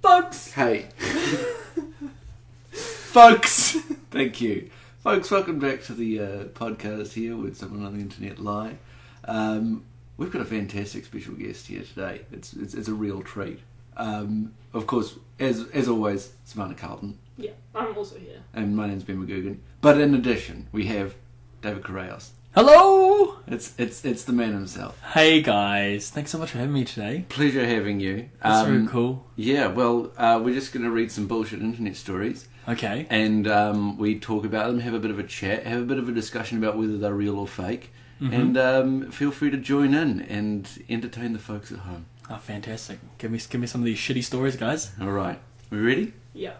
Folks! Hey. Folks! Thank you. Folks, welcome back to the podcast here with Someone on the Internet Lie. We've got a fantastic special guest here today. It's a real treat. Of course, as always, Savannah Carlton. Yeah, I'm also here. And my name's Ben McGugan. But in addition, we have David Correos. Hello! It's the man himself. Hey guys, thanks so much for having me today. Pleasure having you. That's very cool. Yeah, well, we're just going to read some bullshit internet stories. Okay. And we talk about them, have a bit of a chat, have a bit of a discussion about whether they're real or fake. Mm-hmm. And feel free to join in and entertain the folks at home. Oh, fantastic. Give me some of these shitty stories, guys. All right. We ready? Yeah.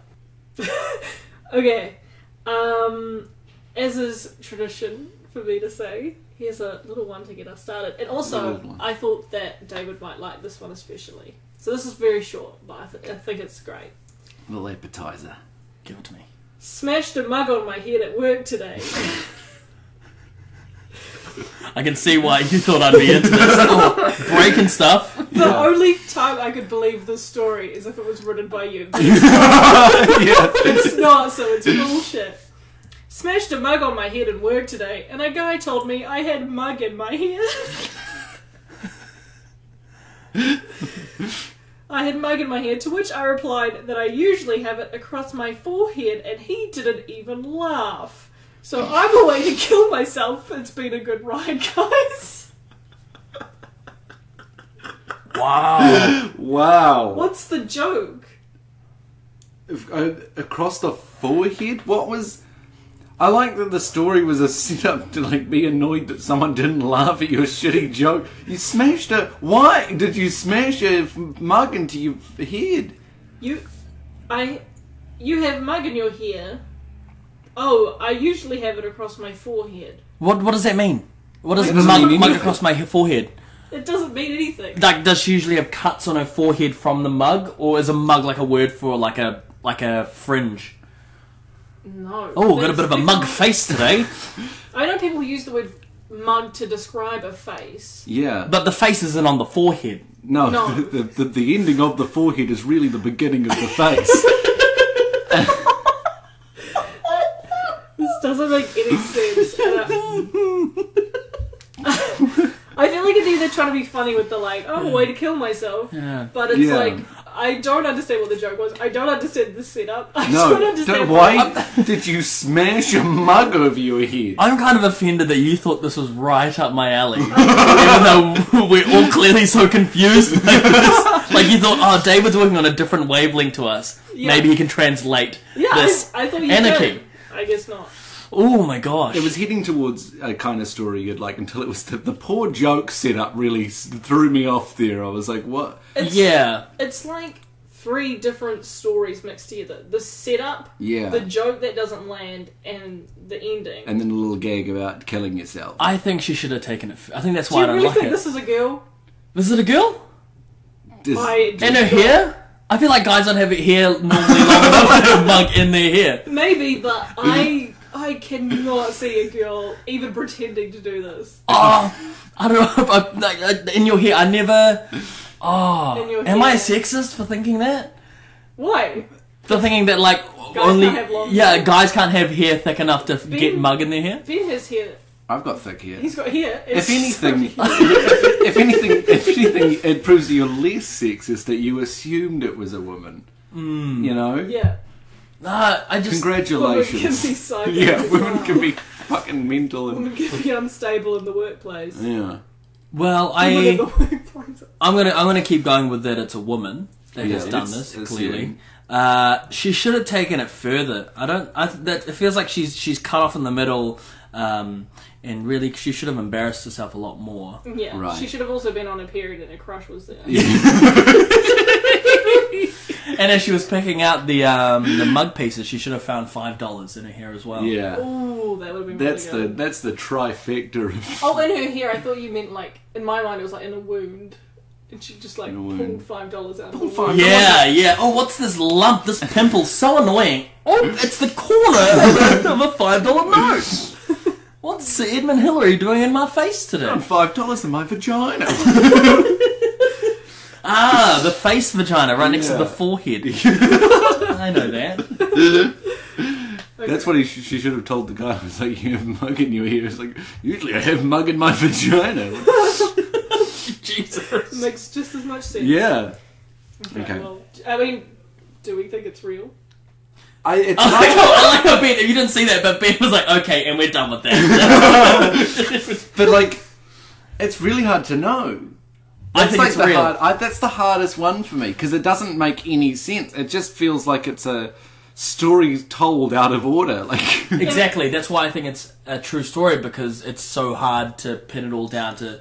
Okay. As is tradition for me to say, here's a little one to get us started. And also, I thought that David might like this one especially. So this is very short, but I think it's great. Little appetizer. Give it to me. Smashed a mug on my head at work today. I can see why you thought I'd be into this. Breaking stuff. The only time I could believe this story is if it was written by you. It's not, so it's bullshit. Smashed a mug on my head at work today, and a guy told me I had mug in my hair. I had mug in my hair, to which I replied that I usually have it across my forehead, and he didn't even laugh. So I'm away to kill myself. It's been a good ride, guys. Wow. Wow. What's the joke? Across the forehead? What was... I like that the story was a setup to like be annoyed that someone didn't laugh at your shitty joke. You smashed a... Why did you smash a mug into your head? You have mug in your hair. Oh, I usually have it across my forehead. What does that mean? What does mug across my forehead? It doesn't mean anything. Like, does she usually have cuts on her forehead from the mug, or is a mug like a word for like a fringe? No. Oh, got a bit of a mug face today. I know people use the word mug to describe a face. Yeah. But the face isn't on the forehead. No. The ending of the forehead is really the beginning of the face. This doesn't make any sense. I feel like it's either trying to be funny with the like, oh, way to kill myself. Yeah. But it's like, I don't understand what the joke was. I don't understand the setup. I No, don't understand why did you smash a mug over your head? I'm kind of offended that you thought this was right up my alley. Even though we're all clearly so confused. Like you thought, oh, David's working on a different wavelength to us. Yeah. Maybe he can translate this I thought you anarchy. could. I guess not. Oh my gosh. It was heading towards a kind of story you'd like until it was the poor joke setup really threw me off there. I was like, what? It's like 3 different stories mixed together. The setup, the joke that doesn't land, and the ending. And then a little gag about killing yourself. I think she should have taken it. I think that's why I don't really like it. Do you really think this is a girl? Was it a girl? And her hair? I feel like guys don't have hair normally long enough to have a mug in their hair. Maybe, but I cannot see a girl even pretending to do this. Oh, I don't know. In your hair, I never... Oh, am I a sexist for thinking that? Why? For thinking that, like, guys can't have long hair. Guys can't have hair thick enough to get mug in their hair? Ben has hair. I've got thick hair. He's got hair. If anything, if anything, it proves that you're less sexist that you assumed it was a woman. You know? Yeah. Congratulations. Women can be psycho. Yeah, women can be fucking mental and... Women can be unstable in the workplace. Yeah. Well, I'm gonna keep going with that. It's a woman that has done this clearly. She should have taken it further. It feels like she's cut off in the middle, and really she should have embarrassed herself a lot more. Yeah, right. She should have also been on a period and her crush was there. And as she was picking out the mug pieces, she should have found $5 in her hair as well. Yeah. Ooh, that would have been really good. That's the trifecta of... Oh, in her hair, I thought you meant like, in my mind it was like in a wound. And she just like pulled $5 out of the wound. Yeah. Oh, what's this lump, this pimple? So annoying. Oh, it's the corner of a $5 note. What's Edmund Hillary doing in my face today? $5 in my vagina. Ah, the face vagina right next to the forehead. I know that. That's what she should have told the guy. It was like, you have mug in your ear. It's like, usually I have mug in my vagina. Jesus. Makes just as much sense. Yeah. Okay. Well, I mean, do we think it's real? I like how Ben, you didn't see that, but Ben was like, okay, and we're done with that. But like, it's really hard to know. I think it's real. That's the hardest one for me, because it doesn't make any sense. It just feels like it's a story told out of order. Like Exactly, that's why I think it's a true story, because it's so hard to pin it all down to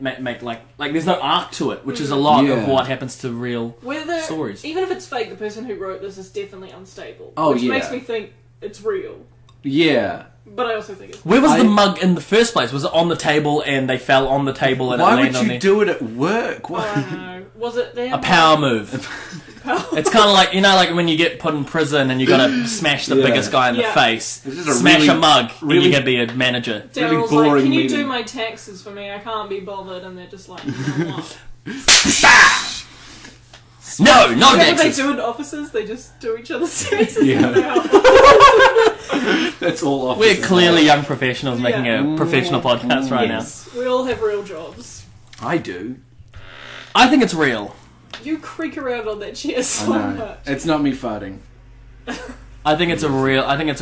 make like there's no arc to it, which is a lot of what happens to real stories. Even if it's fake, the person who wrote this is definitely unstable. Oh, which makes me think it's real. Yeah. But I also think it's... Where was the mug in the first place? Was it on the table and they fell on the table and it landed on there? Why would you do it at work? Why? I don't know. Was it there? A power move. It's kind of like, you know, like when you get put in prison and you got to smash the biggest guy in the face. Smash a mug and you can be a manager. Daryl's like, can you do my taxes for me? I can't be bothered. And they're just like, you know what? No, no What taxes. they do in offices? They just do each other's taxes. Yeah. That's all offices. We're clearly young professionals making a professional podcast right now. We all have real jobs. I do. I think it's real. You creak around on that chair so much. It's not me farting. I think it's a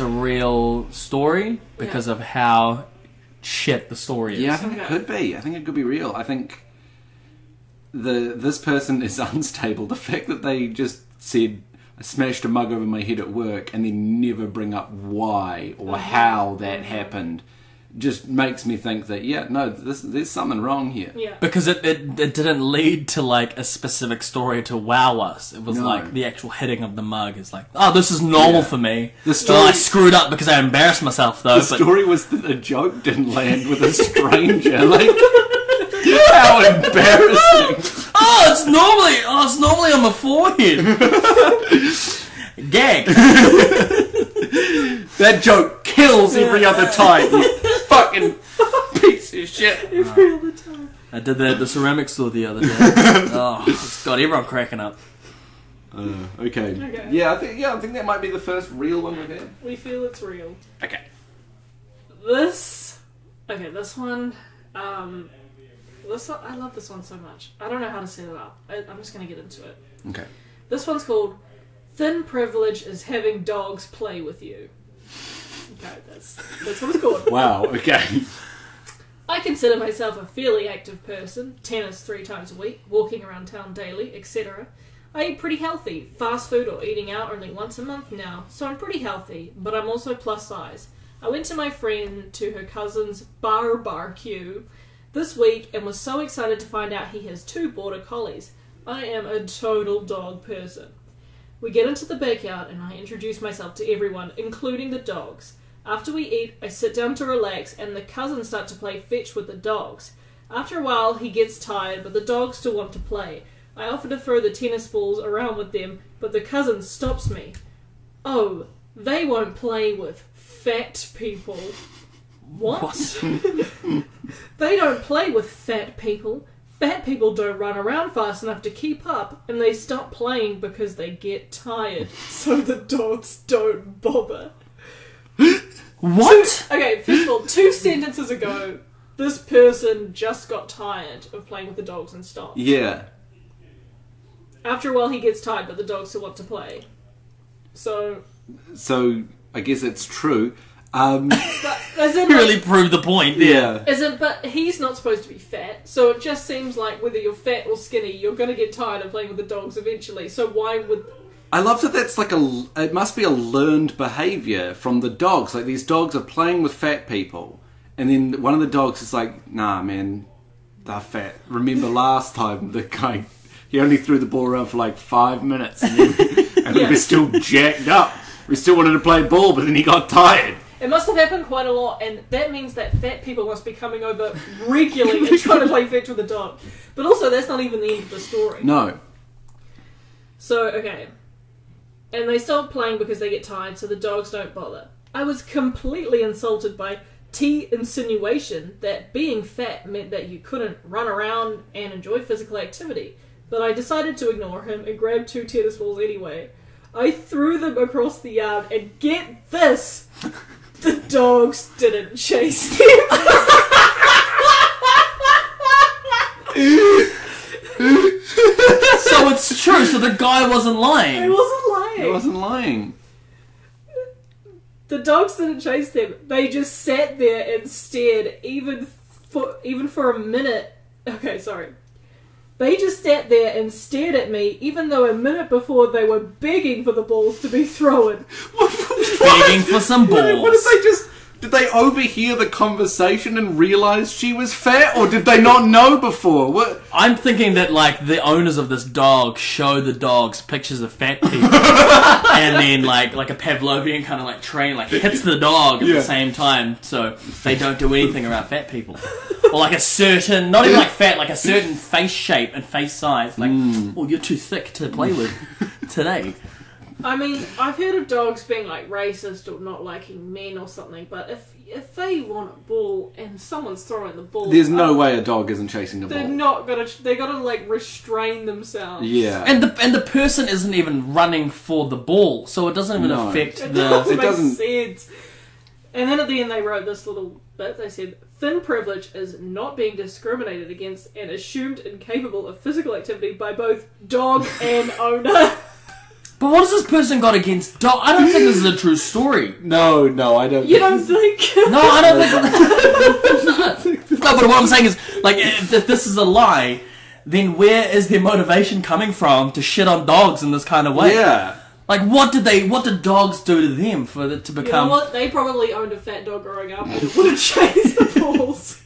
real story because of how shit the story is. Yeah, I think it could be. I think it could be real. I think this person is unstable. The fact that they just said, I smashed a mug over my head at work and then never bring up why or how that happened just makes me think that, there's something wrong here. Yeah. Because it didn't lead to like a specific story to wow us. It was like the actual hitting of the mug is like, oh, this is normal for me. The story, I screwed up because I embarrassed myself though. The story was that the joke didn't land with a stranger. Like, how embarrassing. It's normally on my forehead. Gag. That joke kills every other time, you fucking piece of shit. Every other time. I did that at the ceramic store the other day. It's got everyone cracking up. Okay. Yeah, I think that might be the first real one we've had. We feel it's real. Okay. This one, I love this one so much. I don't know how to set it up. I'm just going to get into it. Okay. This one's called Thin Privilege is Having Dogs Play With You. Okay, that's what it's called. Wow, okay. I consider myself a fairly active person, tennis 3 times a week, walking around town daily, etc. I eat pretty healthy, fast food or eating out only once a month now, so I'm pretty healthy, but I'm also plus size. I went to my friend to her cousin's barbecue this week and was so excited to find out he has 2 border collies. I am a total dog person. We get into the backyard and I introduce myself to everyone, including the dogs. After we eat, I sit down to relax and the cousins start to play fetch with the dogs. After a while, he gets tired, but the dogs still want to play. I offer to throw the tennis balls around with them, but the cousin stops me. Oh, they won't play with fat people. What? They don't play with fat people. Fat people don't run around fast enough to keep up, and they stop playing because they get tired, so the dogs don't bother. What? First of all, 2 sentences ago, this person just got tired of playing with the dogs and stopped. Yeah. After a while, he gets tired, but the dogs still want to play. So I guess it's true. Really proved the point. Yeah. But he's not supposed to be fat, so it just seems like whether you're fat or skinny, you're going to get tired of playing with the dogs eventually. So why would... I love that that's like it must be a learned behaviour from the dogs. Like, these dogs are playing with fat people, and then one of the dogs is like, nah, man, they're fat. Remember last time the guy, he only threw the ball around for like 5 minutes, and we were still jacked up. We still wanted to play ball, but then he got tired. It must have happened quite a lot, and that means that fat people must be coming over regularly and trying to play fetch with the dog. But also, that's not even the end of the story. No. So, okay. And they stop playing because they get tired, so the dogs don't bother. I was completely insulted by insinuation that being fat meant that you couldn't run around and enjoy physical activity. but I decided to ignore him and grab 2 tennis balls anyway. I threw them across the yard, and get this! The dogs didn't chase them. So it's true, so the guy wasn't lying. He wasn't lying. He wasn't lying. The dogs didn't chase them. They just sat there and stared, even for a minute. Okay, sorry. They just sat there and stared at me, even though a minute before they were begging for the balls to be thrown. Begging for some balls. What did they just... Did they overhear the conversation and realise she was fat, or did they not know before? What? I'm thinking that, like, the owners of this dog show the dogs pictures of fat people, and then, like a Pavlovian kind of, like, train, like, hits the dog at the same time, so they don't do anything around fat people. Or, like, a certain, not even, like, fat, like, a certain face shape and face size. Like, oh, you're too thick to play with today. I mean, I've heard of dogs being, like, racist or not liking men or something, but if they want a ball and someone's throwing the ball... There's no way a dog isn't chasing the ball. They gotta, like, restrain themselves. Yeah. And the person isn't even running for the ball, so it doesn't even affect It the... doesn't It doesn't... make sense. And then at the end they wrote this little bit. They said, thin privilege is not being discriminated against and assumed incapable of physical activity by both dog and owner. But what has this person got against dog? I don't think this is a true story. No, I don't... You don't think? No, I don't think... No, but what I'm saying is, like, if this is a lie, then where is their motivation coming from to shit on dogs in this kind of way? Yeah. Like, what did dogs do to them for it to become... You know what? They probably owned a fat dog growing up and it would have chased the balls.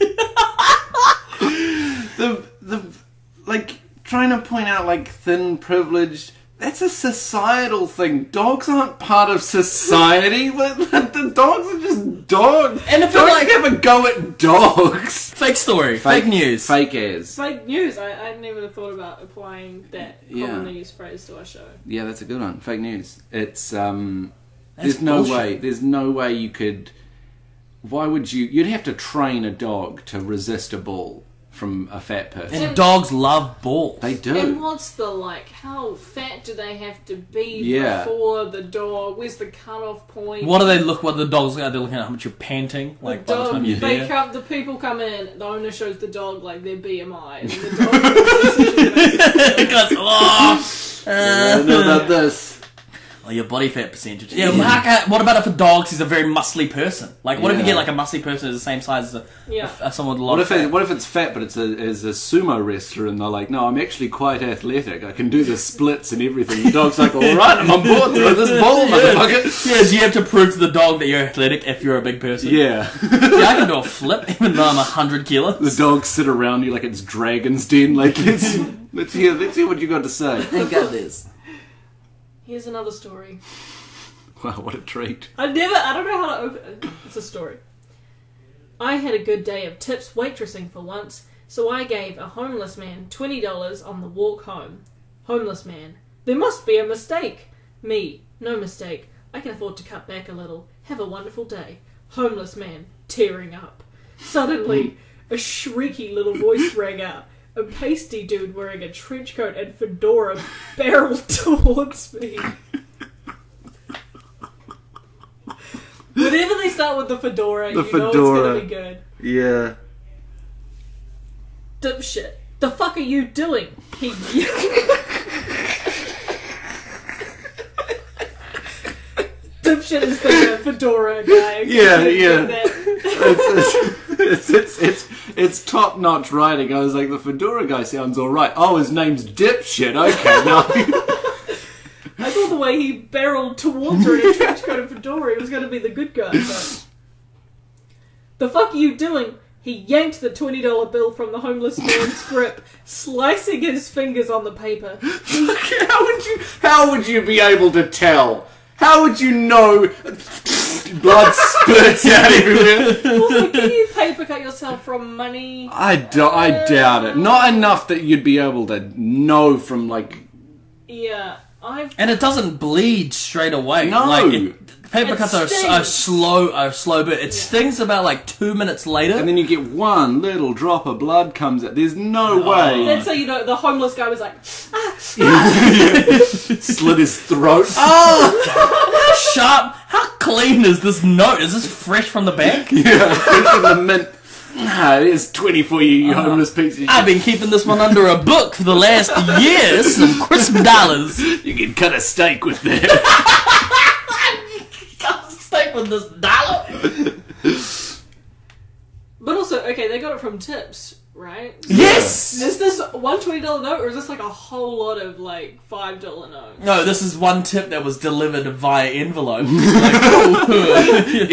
Like, trying to point out, like, thin privilege... That's a societal thing. Dogs aren't part of society. The dogs are just dogs. And if don't like, have a go at dogs. Fake story. Fake news. Fake as. Fake news. I never thought about applying that commonly used phrase to our show. Yeah, that's a good one. Fake news. It's There's no way you could... Why would you... You'd have to train a dog to resist a ball from a fat person. And dogs love balls. They do. And what's the, like, how fat do they have to be before the dog? Where's the cutoff point? What do they look, what the dogs are? They're looking at how much you're panting, like, by the time you're there. The people come in, the owner shows the dog, like, their BMI, and the dog goes, I know about this. Oh, your body fat percentage. Yeah, what about if a dog is a very muscly person? Like, what if you get, like, a muscly person who's the same size as someone with a lot of fat? What if it's fat, but it's a sumo wrestler, and they're like, no, I'm actually quite athletic. I can do the splits and everything. The dog's like, all right, I'm on board. Throw this ball, motherfucker. Yeah, do you have to prove to the dog that you're athletic if you're a big person? Yeah. Yeah, I can do a flip, even though I'm 100 kilos. The dogs sit around you like it's Dragon's Den. Like, let's hear what you got to say. I got this. Here's another story. Wow, what a treat. I don't know how to open it. It's a story. I had a good day of tips waitressing for once, so I gave a homeless man $20 on the walk home. Homeless man. There must be a mistake. Me. No mistake. I can afford to cut back a little. Have a wonderful day. Homeless man. Tearing up. Suddenly, a shrieky little voice rang out. A pasty dude wearing a trench coat and fedora barreled towards me. Whenever they start with the fedora, know it's gonna be good. Yeah. Dipshit. The fuck are you doing? He Dipshit is the fedora guy. Yeah. It's top-notch writing. I was like, the fedora guy sounds alright. Oh, his name's Dipshit. Okay, now... I thought the way he barreled towards her in a trench coat and fedora, he was going to be the good guy. But... The fuck are you doing? He yanked the $20 bill from the homeless man's grip, slicing his fingers on the paper. How would you be able to tell? How would you know? Blood spurts out everywhere. Also, can you paper cut yourself from money? I doubt it. Not enough that you'd be able to know from, like... Yeah. And it doesn't bleed straight away. No. Paper cuts are a slow burn. It stings about like 2 minutes later. And then you get one little drop of blood comes out. There's no way. That's how you know the homeless guy was like, Slit his throat. How sharp, how clean is this note? Is this fresh from the bank? Yeah, fresh from the mint. There's 20 for you, you homeless piece of shit. I've been keeping this one under a book for the last year. Some crisp dollars. You can cut a steak with that. Cut a steak with this dollar. but also, okay, they got it from tips, right? Yes! Is this one $20 note, or is this like a whole lot of like $5 notes? No, this is one tip that was delivered via envelope.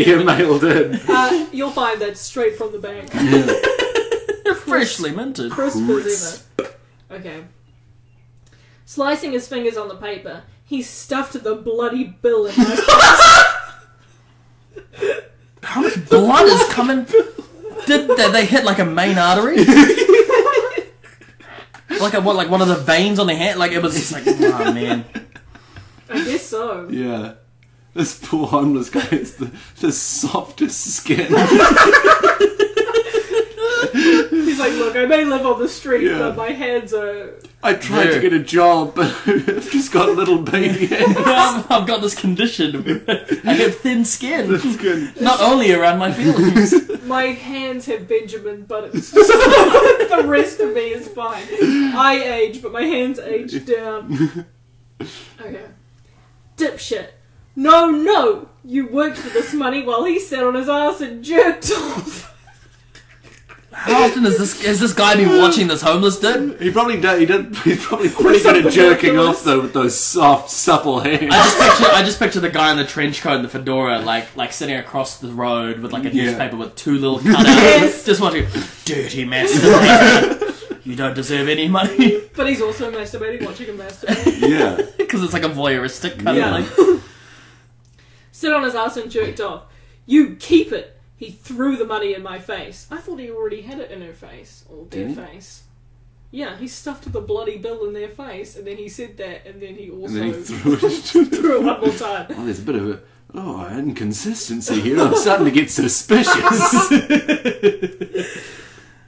Emailed in. You'll find that straight from the bank. Freshly minted. Crisp as ever. Okay. Slicing his fingers on the paper, he stuffed the bloody bill in my face. How much blood is coming? Did they hit like a main artery? like one of the veins on the hand? Like it was just like, oh man. I guess so. Yeah. This poor homeless guy has the softest skin. He's like, look, I may live on the street, but my hands are... I tried to get a job, but I've just got little baby hands. I've got this condition. I have thin skin. That's good. Not only around my feelings. My hands have Benjamin buttons. The rest of me is fine. I age, but my hands age down. Okay. Dipshit. No! You worked for this money while he sat on his ass and jerked off. How often has this guy been watching this homeless dude? He probably did. He's probably pretty good at jerking off though with those soft, supple hands. I just picture the guy in the trench coat and the fedora, like sitting across the road with like a newspaper with two little cutouts, just watching. Dirty masturbator. You don't deserve any money. But he's also masturbating, watching him masturbate. Yeah, because it's like a voyeuristic kind of like. Sit on his ass and jerked off. You keep it. He threw the money in my face. I thought he already had it in her face. Or their face. Yeah, he stuffed the bloody bill in their face, and then he said that, and then he also threw it threw it one more time. Oh, there's a bit of inconsistency here. I'm starting to get suspicious.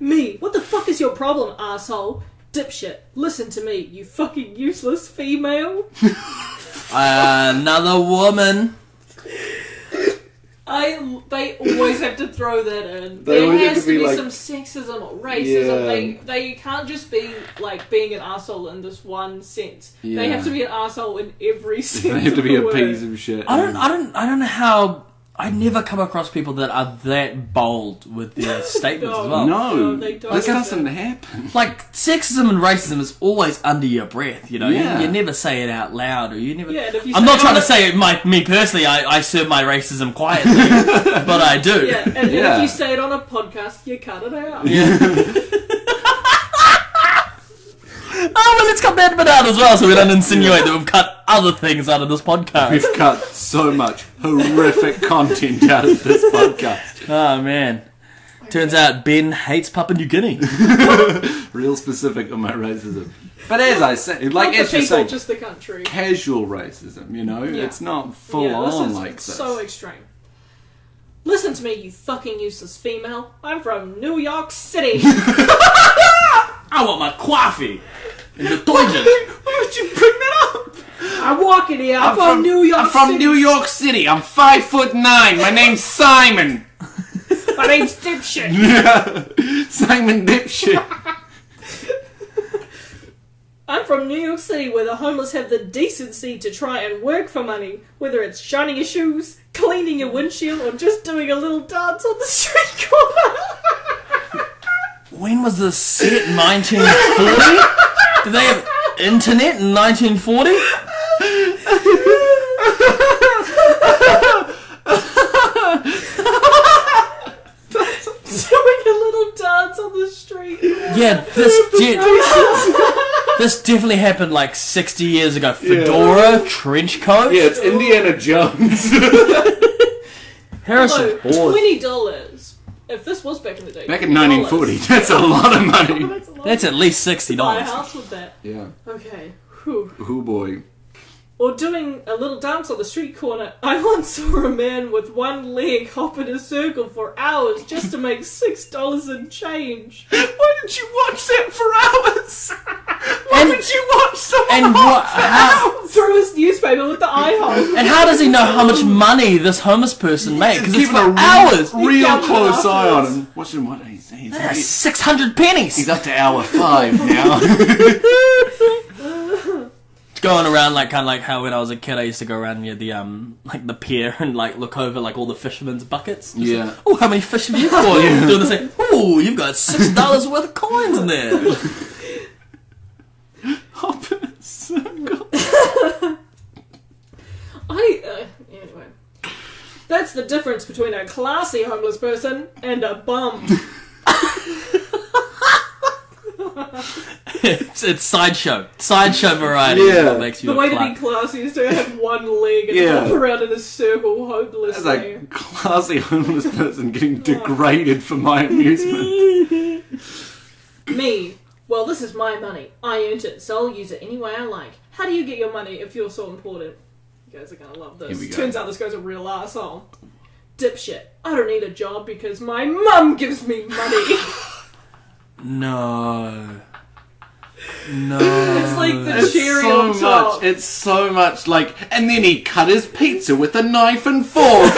Me, what the fuck is your problem, asshole? Dipshit, listen to me, you fucking useless female. Another woman. They always have to throw that in. There has to be like, some sexism or racism. They can't just be like being an arsehole in this one sense. Yeah. They have to be an arsehole in every sense. They have to be a word. piece of shit. I don't know how. I never come across people that are that bold with their statements as well. No, they don't. That doesn't happen. Like, sexism and racism is always under your breath, you know? Yeah. You never say it out loud, or you never... Yeah, and if you I'm not trying to say me personally, I serve my racism quietly, but I do. Yeah, and then if you say it on a podcast, you cut it out. Yeah. Oh, well, let's cut that bit out as well, so we don't insinuate that we've cut other things out of this podcast. We've cut so much horrific content out of this podcast. Oh, man. Turns out Ben hates Papua New Guinea. Real specific on my racism. But as I say, like not as the you people, say, just the country. casual racism, you know? Yeah. It's not full on like this. So extreme. Listen to me, you fucking useless female. I'm from New York City. I want my coffee in the toilet. Why would you bring that up? I'm walking here. I'm from New York City. I'm from New York City. I'm 5'9". My name's Simon. My name's Dipshit. Yeah. Simon Dipshit. I'm from New York City, where the homeless have the decency to try and work for money, whether it's shining your shoes, cleaning your windshield, or just doing a little dance on the street corner. When was this set? 1940? Did they have internet in 1940? Doing a little dance on the street. Yeah, this definitely happened like 60 years ago. Fedora, trench coat. Yeah, it's Indiana Jones. Harrison Ford. $20. If this was back in the day. Back in 1940, that's a lot of money. That's a lot. That's at least $60. Buy a house with that. Yeah. Okay. Whew. Oh boy. Or doing a little dance on the street corner. I once saw a man with one leg hop in a circle for hours just to make $6 and change. Why did you watch that for hours? Why would you watch someone through his newspaper with the eye hole? And how does he know how much money this homeless person made? Because it's for hours. Real close eye on him. Watch him. What? He's 600 pennies. He's up to hour 5 now. Going around like kind of like how when I was a kid I used to go around near the like the pier and like look over like all the fishermen's buckets. Yeah. Like, oh, how many fish have you caught? Yeah. Doing the same. Oh, you've got $6 worth of coins in there. Hop in a circle. Anyway, that's the difference between a classy homeless person and a bum. It's sideshow variety. Yeah. The way to be classy is to have one leg and hop around in a circle hopelessly. That's a classy homeless person getting degraded for my amusement. Me. Well, this is my money. I earned it, so I'll use it any way I like. How do you get your money if you're so important? You guys are gonna love this. Turns out this guy's a real asshole. Dipshit. I don't need a job because my mum gives me money. No. It's like the cherry on top. It's so much like, and then he cut his pizza with a knife and fork.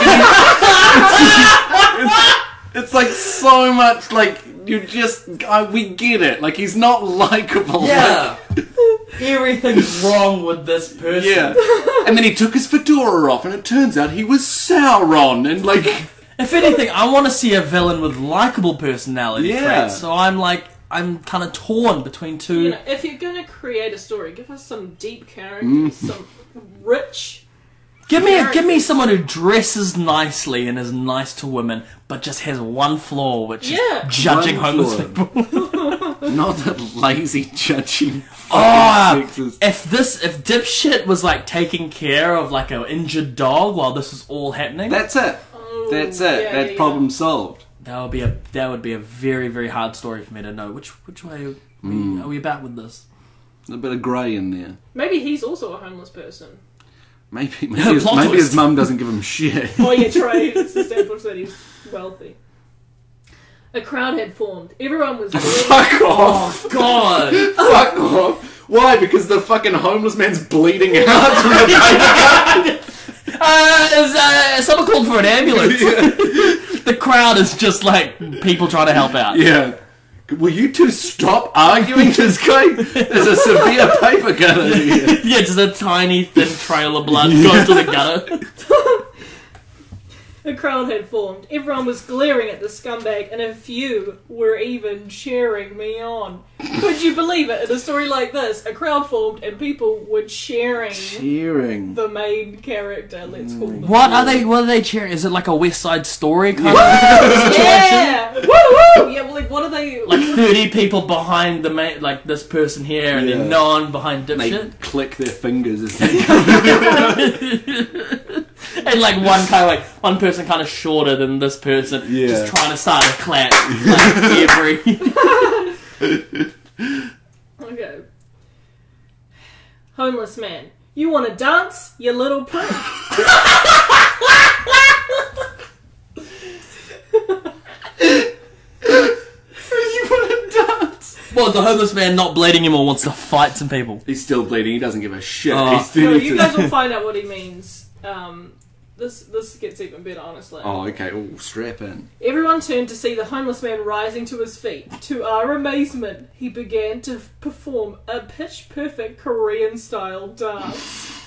It's like so much like you just we get it. Like he's not likable. Yeah. Like, everything's wrong with this person. Yeah. And then he took his fedora off, and it turns out he was Sauron. And like, if anything, I want to see a villain with likable personality traits. So I'm kind of torn between two. You know, if you're going to create a story, give us some deep characters, some rich. Give me someone who dresses nicely and is nice to women, but just has one flaw, which is judging homeless people. Not that lazy judging. If dipshit was like taking care of like an injured dog while this was all happening, that's it. That's it. Problem solved. That would be a very, very hard story for me to know. Which way are we about with this? A bit of grey in there. Maybe he's also a homeless person. Maybe his mum doesn't give him shit. Oh yeah, true. It's established that he's wealthy. A crowd had formed. Everyone was Fuck off! Oh god! Fuck off! Why? Because the fucking homeless man's bleeding out from the someone called for an ambulance. The crowd is just like people trying to help out. Yeah. Will you two stop arguing? This guy is a severe paper cutter here. Yeah, just a tiny thin trail of blood going to the gutter. A crowd had formed. Everyone was glaring at the scumbag, and a few were even cheering me on. Could you believe it? In a story like this, a crowd formed and people were cheering the main character. Let's call them. What are they cheering? Is it like a West Side Story kind of situation? Yeah! Woo woo! Yeah, well, like what are they? Like 30 people behind the main, like this person here, and then no one behind dipshit. They click their fingers as they go. And like one person kind of shorter than this person, just trying to start a clap. Okay. Homeless man. You want to dance, you little prick? Well, the homeless man not bleeding anymore wants to fight some people. He's still bleeding. He doesn't give a shit. No, you guys will find out what he means. This gets even better, honestly. Oh, okay. Oh, strap in. Everyone turned to see the homeless man rising to his feet. To our amazement, he began to perform a pitch-perfect Korean-style dance.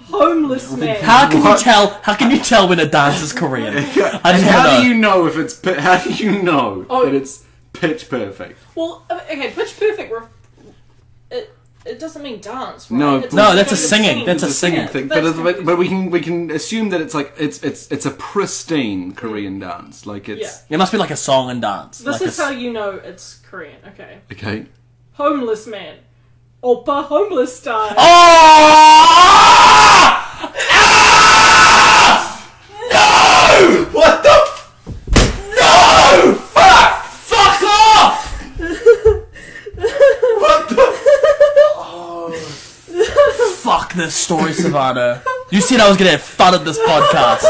Homeless man. How can you tell when a dance is Korean? How do you know if it's? How do you know that it's pitch perfect? Well, okay, pitch perfect. It doesn't mean dance, right? No, that's a singing. That's a singing thing. But we can assume that it's like it's a pristine Korean dance. Like it's it must be like a song and dance. This is how you know it's Korean. Okay. Okay. Homeless man. Oppa homeless style. Oh! No! What the? No! Fuck off! What the? Oh. Fuck this story, Savannah. You said I was going to have fun at this podcast.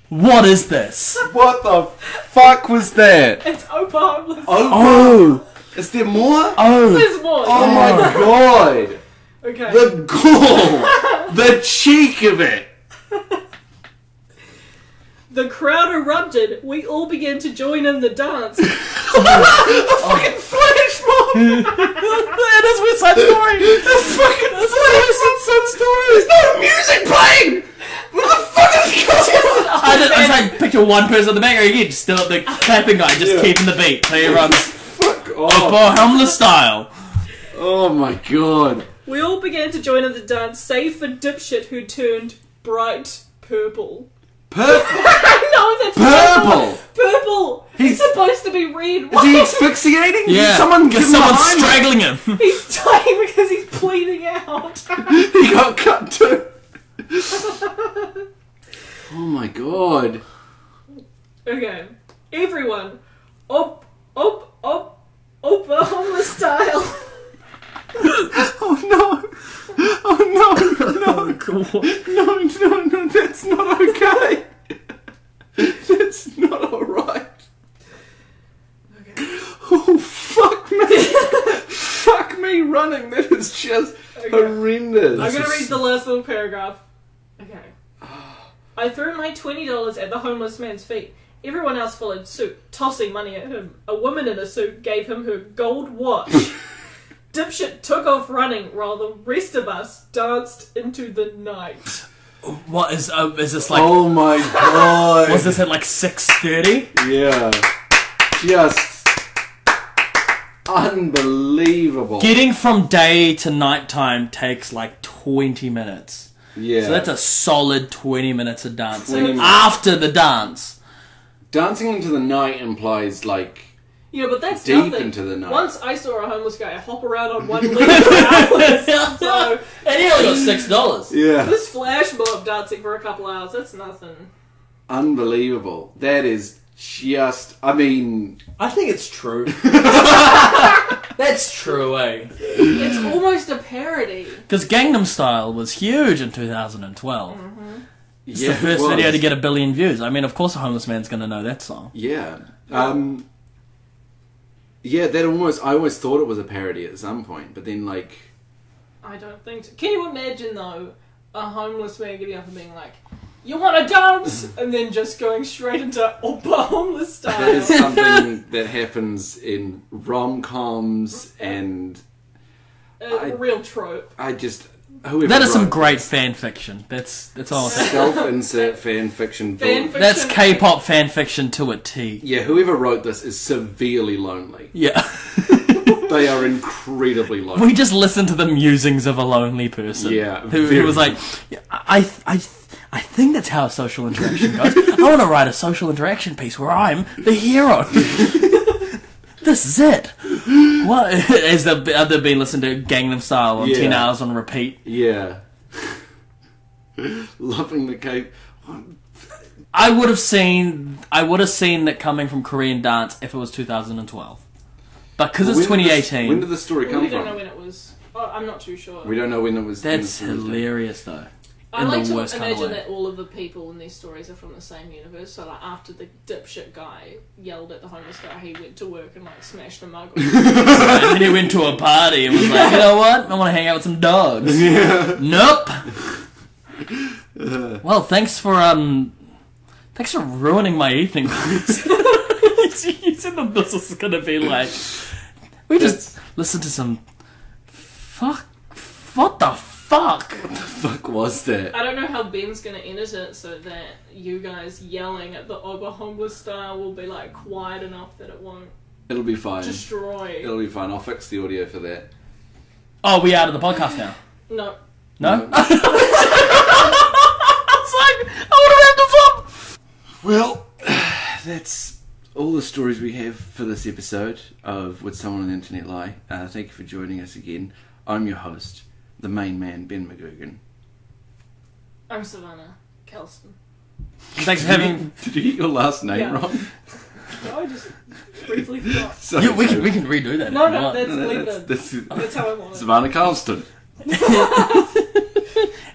What is this? What the fuck was that? It's Opa Homeless. Oh! Is there more? Oh! There's more. Oh my god! Okay. The gall! The cheek of it! The crowd erupted. We all began to join in the dance. A fucking flash mob! That is West Side Story! The fucking flash story! There's no music playing! What the fuck is going on? I just like picture one person at the back again, still the clapping guy, just keeping the beat. So everyone's Fuck off. homeless style. Oh my god. We all began to join in the dance, save for dipshit who turned bright purple. Purple? No, that's Purple! Purple! He's supposed to be red. Is he asphyxiating? Yeah, Someone because give him someone's a hand. strangling him. He's dying because he's bleeding out. He got cut too. Oh my god. Okay. Everyone. Opa Homeless Style. Oh no. Oh no. No. No, that's not okay. That's not alright. Okay. Oh, fuck me. Fuck me running. That is just horrendous. I'm gonna read the last little paragraph. Okay. I threw my $20 at the homeless man's feet. Everyone else followed suit, tossing money at him. A woman in a suit gave him her gold watch. Dipshit took off running while the rest of us danced into the night. What is this like? Oh my god. Was this at like 6:30? Yeah. Just unbelievable. Getting from day to nighttime takes like 20 minutes. Yeah. So that's a solid 20 minutes of dancing. 20 minutes. After the dance. Dancing into the night implies like Yeah, but that's deep nothing. into the night. Once I saw a homeless guy hop around on one leg for hours. So And he only got $6. Yeah. this flash mob dancing for a couple hours, that's nothing. Unbelievable. That is just, I mean... I think it's true. That's true, eh? It's almost a parody. Because Gangnam Style was huge in 2012. It's the first video to get 1 billion views. I mean, of course a homeless man's going to know that song. Yeah. Yeah, that almost, I always thought it was a parody at some point, but then like... I don't think so. Can you imagine, though, a homeless man getting up and being like, you want to dance? And then just going straight into Opa Homeless Style. That is something that happens in rom-coms and... A real trope. I just... Whoever That is some wrote great fan fiction. That's all I'm saying. self-insert fan fiction. That's K-pop fan fiction to a T. Yeah, whoever wrote this is severely lonely. Yeah. They are incredibly lonely. We just listened to the musings of a lonely person. Yeah, Who was like, yeah, I think that's how a social interaction goes. I want to write a social interaction piece where I'm the hero. This is it. What? Has there been listening to Gangnam Style on 10 hours on repeat? Yeah. Loving the Cape. I would have seen that coming from Korean dance if it was 2012. But because it's 2018. When did the story come We from? don't know when it was. Oh, I'm not too sure. We don't know when it was. That's hilarious, though. I In like the to worst kind of imagine way. that all of the people in these stories are from the same universe. So, like, after the dipshit guy yelled at the homeless guy, he went to work and, like, smashed a mug. And then he went to a party and was like, you know what? I want to hang out with some dogs. Yeah. Nope. Well, thanks for ruining my evening. You said that this was going to be like... We just listened to some... What the fuck? What the fuck was that? I don't know how Ben's going to edit it so that you guys yelling at the Oba Homeless Style will be, like, quiet enough that it won't It'll be fine. destroy. It'll be fine. I'll fix the audio for that. Oh, we out of the podcast now? No. No? I was like, I want to wrap this up! Well, that's all the stories we have for this episode of Would Someone on the Internet Lie. Thank you for joining us again. I'm your host, the main man, Ben McGugan. I'm Savannah Kelston. Thanks for having... Did you get your last name Yeah. wrong? No, I just briefly forgot. Sorry, we can redo that. No, if you no, want. leave it. that's That's how I want it. Savannah Carlston.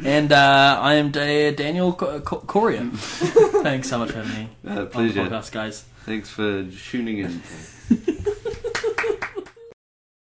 And I am Daniel Correa. Thanks so much for having me pleasure. on the podcast, guys. Thanks for tuning in.